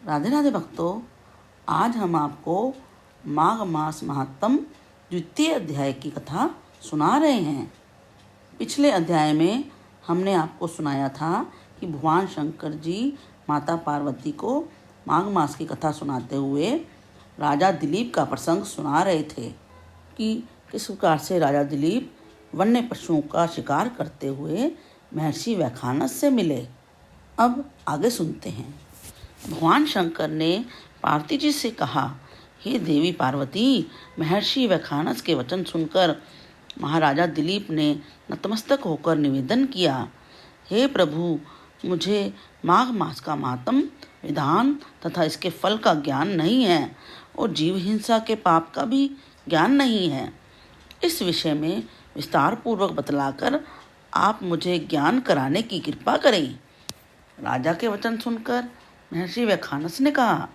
राधे राधे भक्तों, आज हम आपको माघ मास महात्म द्वितीय अध्याय की कथा सुना रहे हैं। पिछले अध्याय में हमने आपको सुनाया था कि भगवान शंकर जी माता पार्वती को माघ मास की कथा सुनाते हुए राजा दिलीप का प्रसंग सुना रहे थे कि किस प्रकार से राजा दिलीप वन्य पशुओं का शिकार करते हुए महर्षि वैखानस से मिले। अब आगे सुनते हैं। भगवान शंकर ने पार्वती जी से कहा, हे देवी पार्वती, महर्षि वैखानस के वचन सुनकर महाराजा दिलीप ने नतमस्तक होकर निवेदन किया, हे प्रभु, मुझे माघ मास का मातम विधान तथा इसके फल का ज्ञान नहीं है और जीव हिंसा के पाप का भी ज्ञान नहीं है। इस विषय में विस्तार पूर्वक बतलाकर आप मुझे ज्ञान कराने की कृपा करें। राजा के वचन सुनकर महर्षि वैखानस ने कहा,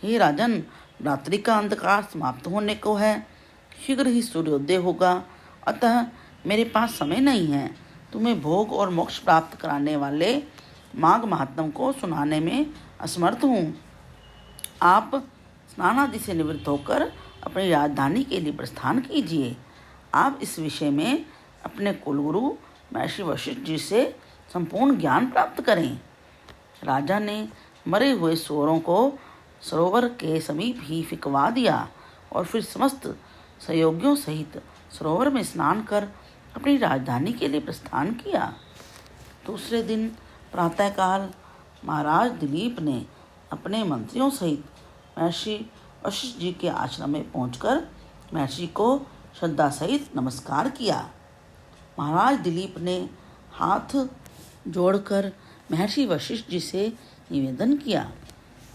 हे राजन, रात्रि का अंधकार समाप्त होने को है, शीघ्र ही सूर्योदय होगा, अतः मेरे पास समय नहीं है। तुम्हें भोग और मोक्ष प्राप्त कराने वाले माघ महात्म को सुनाने में असमर्थ हूँ। आप स्नान आदि से निवृत्त होकर अपनी राजधानी के लिए प्रस्थान कीजिए। आप इस विषय में अपने कुलगुरु महर्षि वशिष्ठ जी से संपूर्ण ज्ञान प्राप्त करें। राजा ने मरे हुए सूअरों को सरोवर के समीप ही फिकवा दिया और फिर समस्त सहयोगियों सहित सरोवर में स्नान कर अपनी राजधानी के लिए प्रस्थान किया। दूसरे दिन प्रातःकाल महाराज दिलीप ने अपने मंत्रियों सहित महर्षि वशिष्ठ जी के आश्रम में पहुंचकर महर्षि को श्रद्धा सहित नमस्कार किया। महाराज दिलीप ने हाथ जोड़कर महर्षि वशिष्ठ जी से निवेदन किया,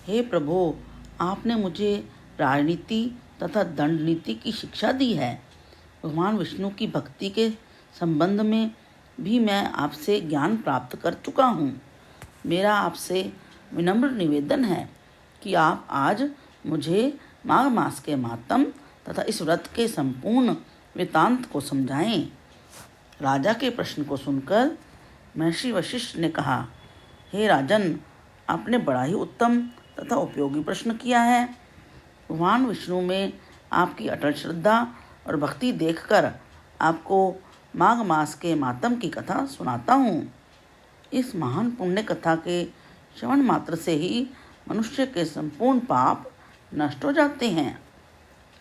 हे प्रभु, आपने मुझे राजनीति तथा दंड नीति की शिक्षा दी है। भगवान विष्णु की भक्ति के संबंध में भी मैं आपसे ज्ञान प्राप्त कर चुका हूँ। मेरा आपसे विनम्र निवेदन है कि आप आज मुझे माघ मास के मातम तथा इस व्रत के संपूर्ण वृत्तांत को समझाएं। राजा के प्रश्न को सुनकर महर्षि वशिष्ठ ने कहा, हे राजन, आपने बड़ा ही उत्तम तथा उपयोगी प्रश्न किया है। भगवान विष्णु में आपकी अटल श्रद्धा और भक्ति देखकर आपको माघ मास के मातम की कथा सुनाता हूँ। इस महान पुण्य कथा के श्रवण मात्र से ही मनुष्य के संपूर्ण पाप नष्ट हो जाते हैं।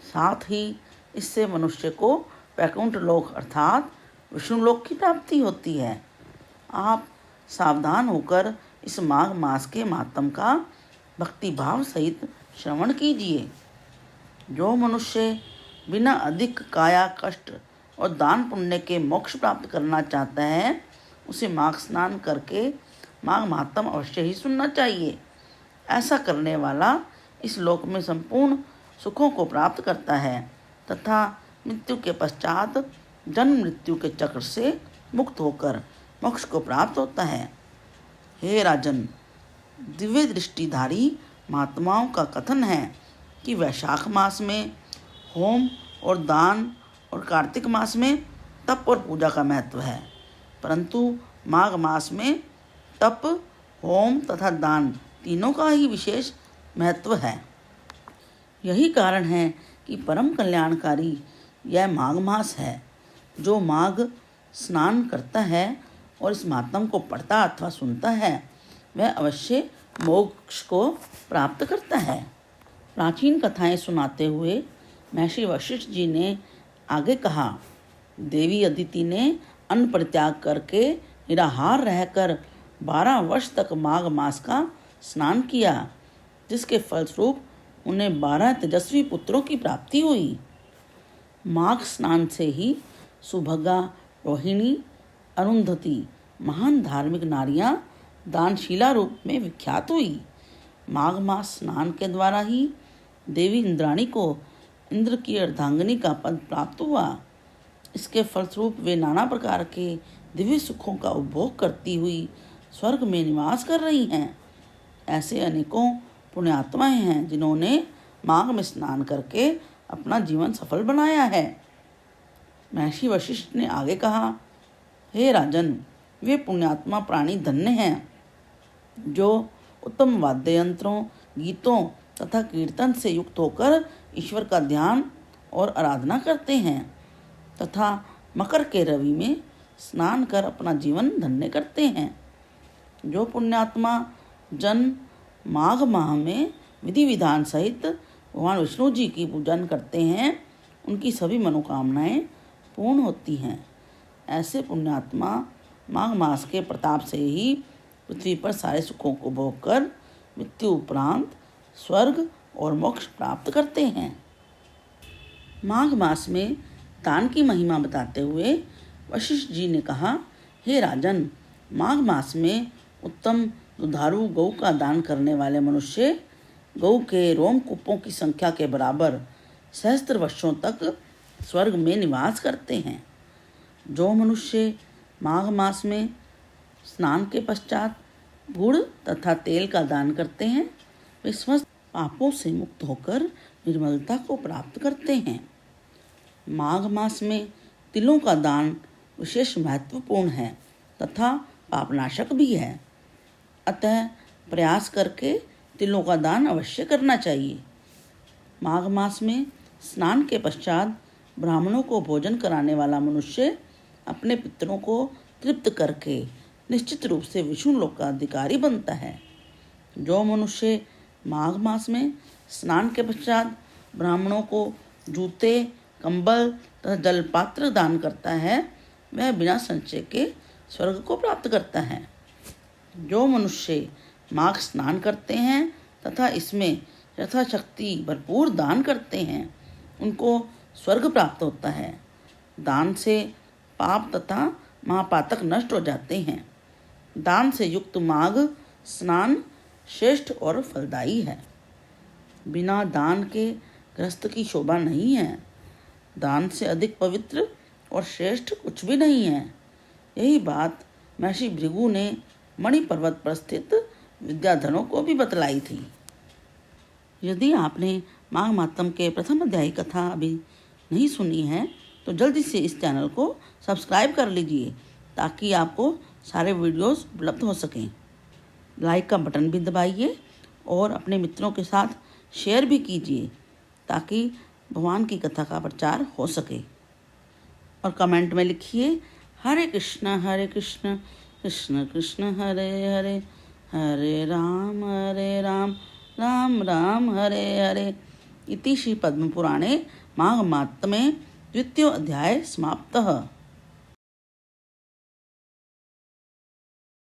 साथ ही इससे मनुष्य को वैकुंठ लोक अर्थात विष्णु लोक की प्राप्ति होती है। आप सावधान होकर इस माघ मास के मातम का भक्ति भाव सहित श्रवण कीजिए। जो मनुष्य बिना अधिक काया कष्ट और दान पुण्य के मोक्ष प्राप्त करना चाहता है, उसे माघ स्नान करके माघ मातम अवश्य ही सुनना चाहिए। ऐसा करने वाला इस लोक में संपूर्ण सुखों को प्राप्त करता है तथा मृत्यु के पश्चात जन्म मृत्यु के चक्र से मुक्त होकर मोक्ष को प्राप्त होता है। हे राजन, दिव्य दृष्टिधारी महात्माओं का कथन है कि वैशाख मास में होम और दान और कार्तिक मास में तप और पूजा का महत्व है, परंतु माघ मास में तप, होम तथा दान तीनों का ही विशेष महत्व है। यही कारण है कि परम कल्याणकारी यह माघ मास है। जो माघ स्नान करता है और इस मातम को पढ़ता अथवा सुनता है, वह अवश्य मोक्ष को प्राप्त करता है। प्राचीन कथाएं सुनाते हुए महर्षि वशिष्ठ जी ने आगे कहा, देवी अदिति ने अन्न परित्याग करके निराहार रहकर 12 वर्ष तक माघ मास का स्नान किया, जिसके फलस्वरूप उन्हें 12 तेजस्वी पुत्रों की प्राप्ति हुई। माघ स्नान से ही सुभगा, रोहिणी, अरुंधति महान धार्मिक नारियां दानशीला रूप में विख्यात हुई। माघ मास स्नान के द्वारा ही देवी इंद्राणी को इंद्र की अर्धांगिनी का पद प्राप्त हुआ। इसके फलस्वरूप वे नाना प्रकार के दिव्य सुखों का उपभोग करती हुई स्वर्ग में निवास कर रही हैं। ऐसे अनेकों पुण्यात्माएं हैं जिन्होंने माघ में स्नान करके अपना जीवन सफल बनाया है। महर्षि वशिष्ठ ने आगे कहा, हे राजन, वे पुण्यात्मा प्राणी धन्य हैं जो उत्तम वाद्य यंत्रों गीतों तथा कीर्तन से युक्त होकर ईश्वर का ध्यान और आराधना करते हैं तथा मकर के रवि में स्नान कर अपना जीवन धन्य करते हैं। जो पुण्यात्मा जन माघ माह में विधि विधान सहित भगवान विष्णु जी की पूजन करते हैं, उनकी सभी मनोकामनाएं पूर्ण होती हैं। ऐसे पुण्यात्मा माघ मास के प्रताप से ही पृथ्वी पर सारे सुखों को भोग कर मृत्यु उपरांत स्वर्ग और मोक्ष प्राप्त करते हैं। माघ मास में दान की महिमा बताते हुए वशिष्ठ जी ने कहा, हे राजन, माघ मास में उत्तम दुधारू गौ का दान करने वाले मनुष्य गौ के रोमकूपों की संख्या के बराबर सहस्त्र वर्षों तक स्वर्ग में निवास करते हैं। जो मनुष्य माघ मास में स्नान के पश्चात गुड़ तथा तेल का दान करते हैं, वे समस्त पापों से मुक्त होकर निर्मलता को प्राप्त करते हैं। माघ मास में तिलों का दान विशेष महत्वपूर्ण है तथा पापनाशक भी है, अतः प्रयास करके तिलों का दान अवश्य करना चाहिए। माघ मास में स्नान के पश्चात ब्राह्मणों को भोजन कराने वाला मनुष्य अपने पितरों को तृप्त करके निश्चित रूप से विष्णु लोक का अधिकारी बनता है। जो मनुष्य माघ मास में स्नान के पश्चात ब्राह्मणों को जूते, कंबल तथा जलपात्र दान करता है, वह बिना संचय के स्वर्ग को प्राप्त करता है। जो मनुष्य माघ स्नान करते हैं तथा इसमें यथाशक्ति भरपूर दान करते हैं, उनको स्वर्ग प्राप्त होता है। दान से पाप तथा महापातक नष्ट हो जाते हैं। दान से युक्त माघ स्नान श्रेष्ठ और फलदायी है। बिना दान के गृहस्थ की शोभा नहीं है। दान से अधिक पवित्र और श्रेष्ठ कुछ भी नहीं है। यही बात महर्षि भृगु ने मणि पर्वत पर स्थित विद्याधरों को भी बतलाई थी। यदि आपने माघ मातम के प्रथम अध्याय की कथा अभी नहीं सुनी है तो जल्दी से इस चैनल को सब्सक्राइब कर लीजिए ताकि आपको सारे वीडियोस उपलब्ध हो सकें। लाइक का बटन भी दबाइए और अपने मित्रों के साथ शेयर भी कीजिए ताकि भगवान की कथा का प्रचार हो सके। और कमेंट में लिखिए, हरे कृष्ण कृष्ण कृष्ण हरे हरे, हरे राम राम राम हरे हरे। इति श्री पद्म पुराणे माघ मात्मे द्वितीयो अध्याय समाप्तः।